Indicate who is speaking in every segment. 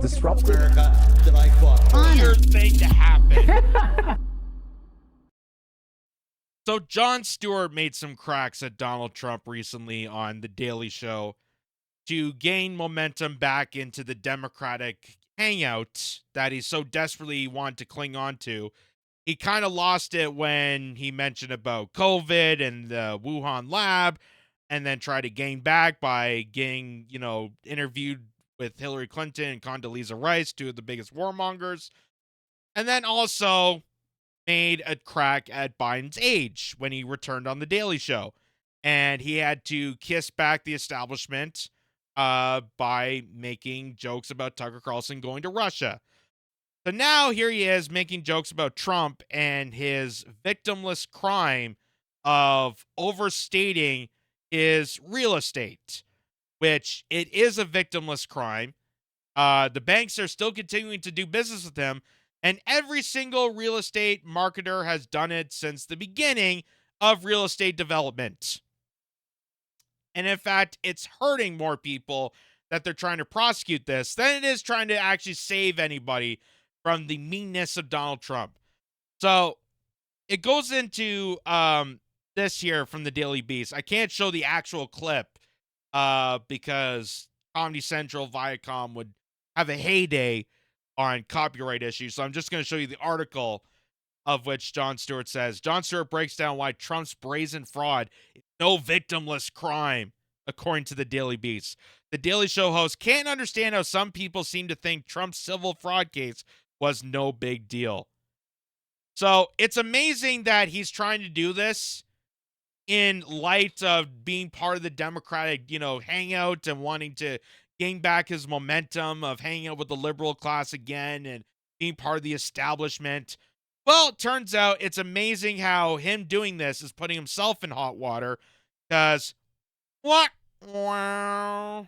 Speaker 1: disruptive.
Speaker 2: America that I fought for.
Speaker 3: Weird thing to happen. So Jon Stewart made some cracks at Donald Trump recently on The Daily Show to gain momentum back into the Democratic hangout that he so desperately wanted to cling on to. He kind of lost it when he mentioned about COVID and the Wuhan lab, and then tried to gain back by getting, interviewed with Hillary Clinton and Condoleezza Rice, two of the biggest warmongers. And then also made a crack at Biden's age when he returned on The Daily Show. And he had to kiss back the establishment by making jokes about Tucker Carlson going to Russia. So now here he is making jokes about Trump and his victimless crime of overstating his real estate, which it is a victimless crime. The banks are still continuing to do business with him, and every single real estate marketer has done it since the beginning of real estate development. And in fact, it's hurting more people that they're trying to prosecute this than it is trying to actually save anybody from the meanness of Donald Trump. So it goes into this here from the Daily Beast. I can't show the actual clip because Comedy Central, Viacom would have a heyday on copyright issues. So I'm just going to show you the article of which Jon Stewart says, Jon Stewart breaks down why Trump's brazen fraud is no victimless crime, according to the Daily Beast. The Daily Show host can't understand how some people seem to think Trump's civil fraud case was no big deal. So it's amazing that he's trying to do this in light of being part of the Democratic, hangout and wanting to gain back his momentum of hanging out with the liberal class again and being part of the establishment. Well, it turns out it's amazing how him doing this is putting himself in hot water because Jon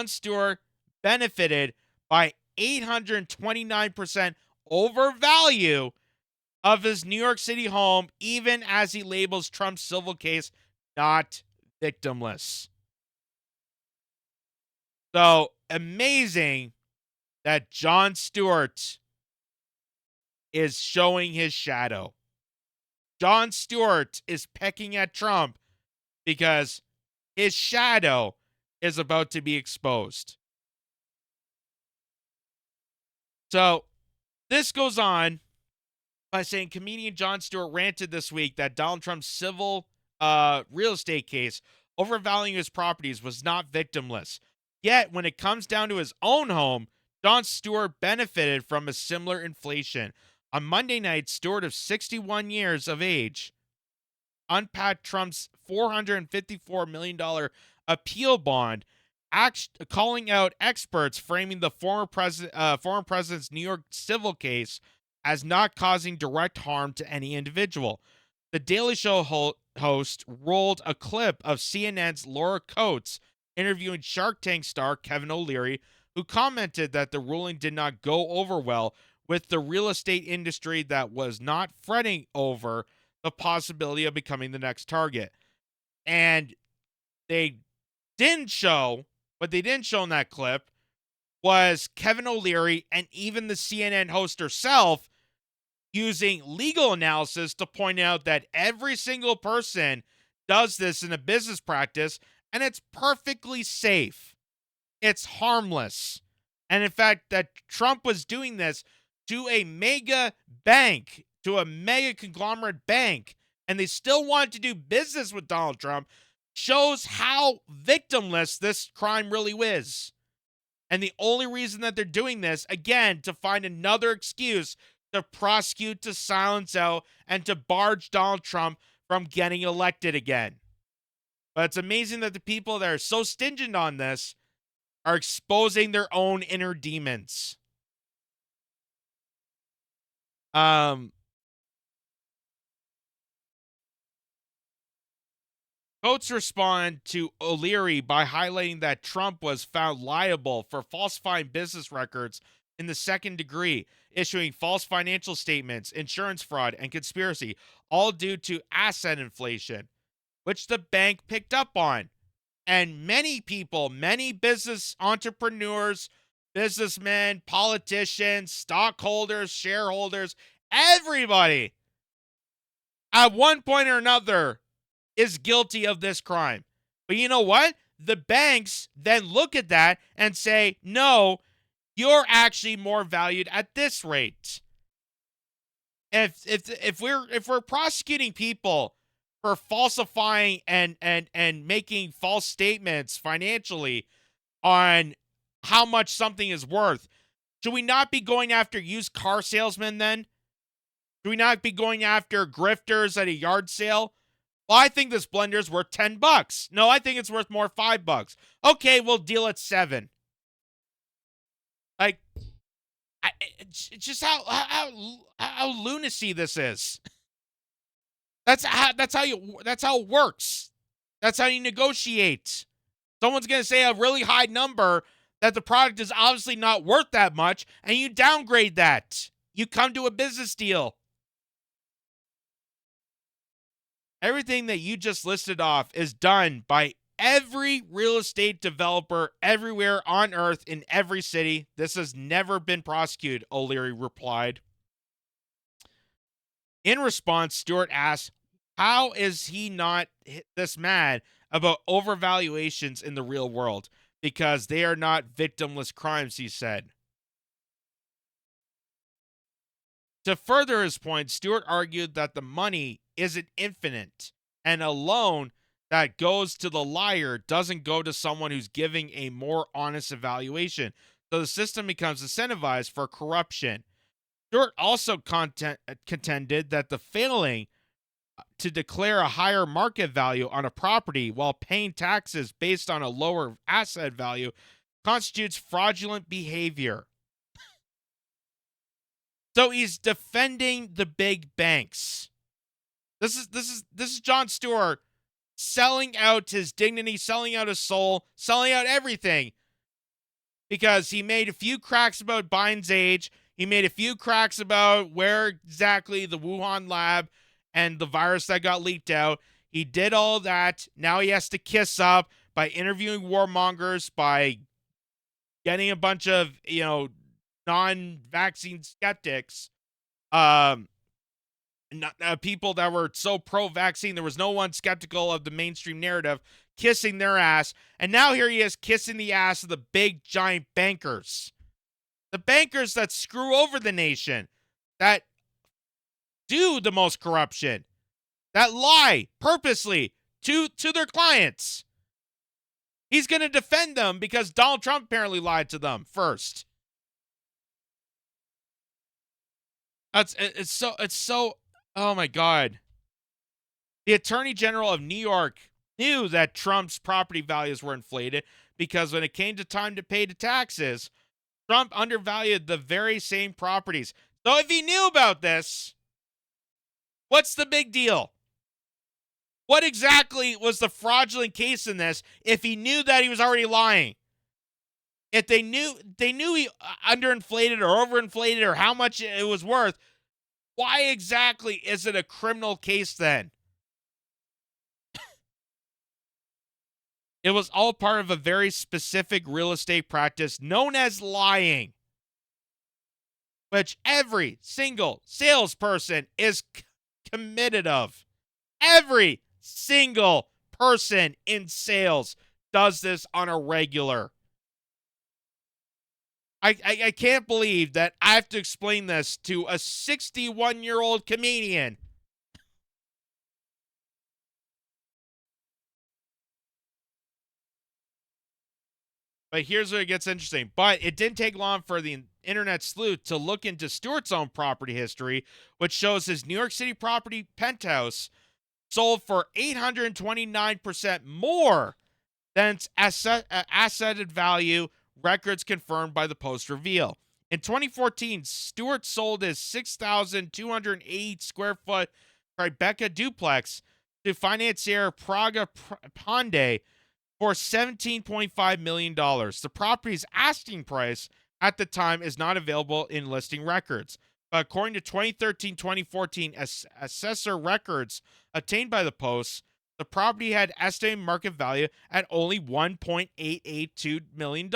Speaker 3: Stewart benefited by 829% overvalue of his New York City home, even as he labels Trump's civil case not victimless. So amazing that Jon Stewart is showing his shadow. Jon Stewart is pecking at Trump because his shadow is about to be exposed. So this goes on by saying comedian Jon Stewart ranted this week that Donald Trump's civil real estate case overvaluing his properties was not victimless. Yet, when it comes down to his own home, Jon Stewart benefited from a similar inflation. On Monday night, Stewart, of 61 years of age, unpacked Trump's $454 million appeal bond, calling out experts framing the former president's New York civil case as not causing direct harm to any individual. The Daily Show host rolled a clip of CNN's Laura Coates interviewing Shark Tank star Kevin O'Leary, who commented that the ruling did not go over well with the real estate industry that was not fretting over the possibility of becoming the next target. And what they didn't show in that clip was Kevin O'Leary and even the CNN host herself using legal analysis to point out that every single person does this in a business practice, and it's perfectly safe. It's harmless. And in fact, that Trump was doing this to a mega bank, to a mega conglomerate bank, and they still wanted to do business with Donald Trump, shows how victimless this crime really is. And the only reason that they're doing this, again, to find another excuse to prosecute, to silence out, and to barge Donald Trump from getting elected again. But it's amazing that the people that are so stingent on this are exposing their own inner demons. Coates respond to O'Leary by highlighting that Trump was found liable for falsifying business records in the second degree, issuing false financial statements, insurance fraud, and conspiracy, all due to asset inflation, which the bank picked up on. And many people, many business entrepreneurs, businessmen, politicians, stockholders, shareholders, everybody at one point or another is guilty of this crime. But you know what? The banks then look at that and say, no, you're actually more valued at this rate. If we're prosecuting people for falsifying and making false statements financially on how much something is worth, should we not be going after used car salesmen then? Should we not be going after grifters at a yard sale? Well, I think this blender is worth $10. No, I think it's worth more, $5. Okay, we'll deal at $7. Like, it's just how lunacy this is. That's how it works. That's how you negotiate. Someone's gonna say a really high number that the product is obviously not worth that much, and you downgrade that. You come to a business deal. Everything that you just listed off is done by every real estate developer everywhere on earth in every city. This has never been prosecuted, O'Leary replied. In response, Stewart asked, how is he not this mad about overvaluations in the real world? Because they are not victimless crimes, he said. To further his point, Stewart argued that the money isn't infinite, and a loan that goes to the liar doesn't go to someone who's giving a more honest evaluation. So the system becomes incentivized for corruption. Stewart also contended that the failing to declare a higher market value on a property while paying taxes based on a lower asset value constitutes fraudulent behavior. So he's defending the big banks. This is Jon Stewart selling out his dignity, selling out his soul, selling out everything because he made a few cracks about Biden's age. He made a few cracks about where exactly the Wuhan lab and the virus that got leaked out. He did all that. Now he has to kiss up by interviewing warmongers, by getting a bunch of, non-vaccine skeptics, people that were so pro-vaccine, there was no one skeptical of the mainstream narrative, kissing their ass. And now here he is kissing the ass of the big, giant bankers. The bankers that screw over the nation, that do the most corruption, that lie purposely to their clients. He's going to defend them because Donald Trump apparently lied to them first. It's so, oh my God. The Attorney General of New York knew that Trump's property values were inflated because when it came to time to pay the taxes, Trump undervalued the very same properties. So if he knew about this, what's the big deal? What exactly was the fraudulent case in this if he knew that he was already lying? If they knew he underinflated or overinflated or how much it was worth, why exactly is it a criminal case then? It was all part of a very specific real estate practice known as lying, which every single salesperson is committed of. Every single person in sales does this on a regular. I can't believe that I have to explain this to a 61-year-old comedian. But here's where it gets interesting. But it didn't take long for the internet sleuth to look into Stewart's own property history, which shows his New York City property penthouse sold for 829% more than its asseted value, records confirmed by the Post reveal. In 2014, Stewart sold his 6,280 square foot Tribeca duplex to financier Praga Ponde for $17.5 million. The property's asking price at the time is not available in listing records. But according to 2013-2014 assessor records obtained by the Post, the property had estimated market value at only $1.882 million.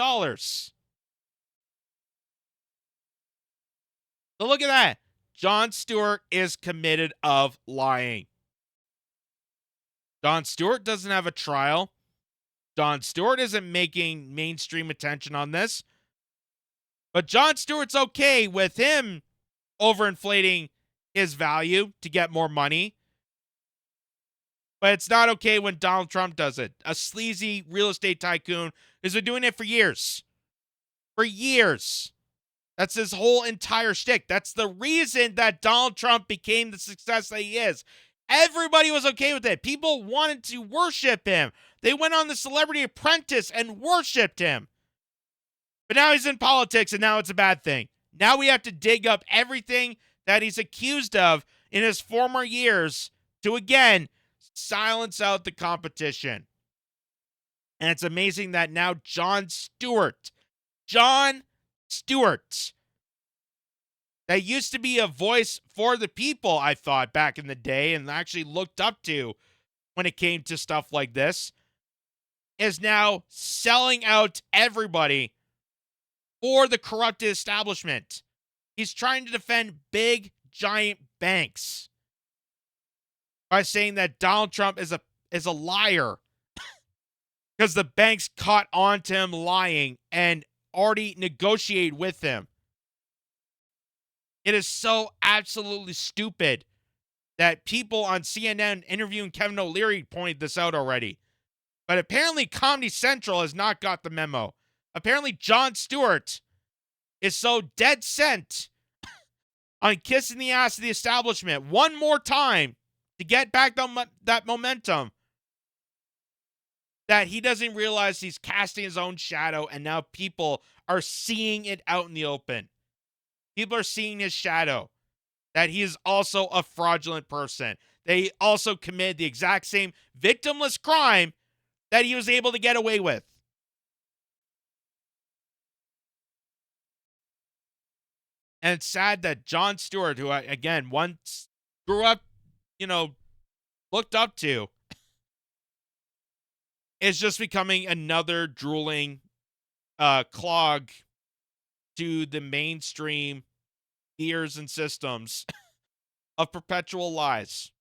Speaker 3: So look at that. Jon Stewart is committed of lying. Jon Stewart doesn't have a trial. Jon Stewart isn't making mainstream attention on this. But Jon Stewart's okay with him overinflating his value to get more money. But it's not okay when Donald Trump does it. A sleazy real estate tycoon has been doing it for years. For years. That's his whole entire shtick. That's the reason that Donald Trump became the success that he is. Everybody was okay with it. People wanted to worship him. They went on the Celebrity Apprentice and worshiped him. But now he's in politics, and now it's a bad thing. Now we have to dig up everything that he's accused of in his former years to, again, silence out the competition. And it's amazing that now Jon Stewart, that used to be a voice for the people, I thought, back in the day, and actually looked up to when it came to stuff like this, is now selling out everybody for the corrupted establishment. He's trying to defend big, giant banks by saying that Donald Trump is a liar because the banks caught on to him lying and already negotiated with him. It is so absolutely stupid that people on CNN interviewing Kevin O'Leary pointed this out already. But apparently Comedy Central has not got the memo. Apparently Jon Stewart is so dead set on kissing the ass of the establishment one more time to get back that momentum that he doesn't realize he's casting his own shadow, and now people are seeing it out in the open. People are seeing his shadow, that he is also a fraudulent person. They also committed the exact same victimless crime that he was able to get away with. And it's sad that Jon Stewart, who I, again, once grew up, looked up to, is just becoming another drooling clog to the mainstream ears and systems of perpetual lies.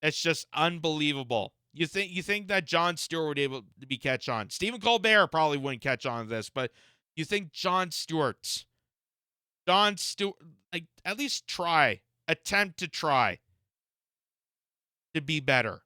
Speaker 3: It's just unbelievable. You think that Jon Stewart would be able to be catch on? Stephen Colbert probably wouldn't catch on to this, but you think Jon Stewart, like, at least attempt to try to be better.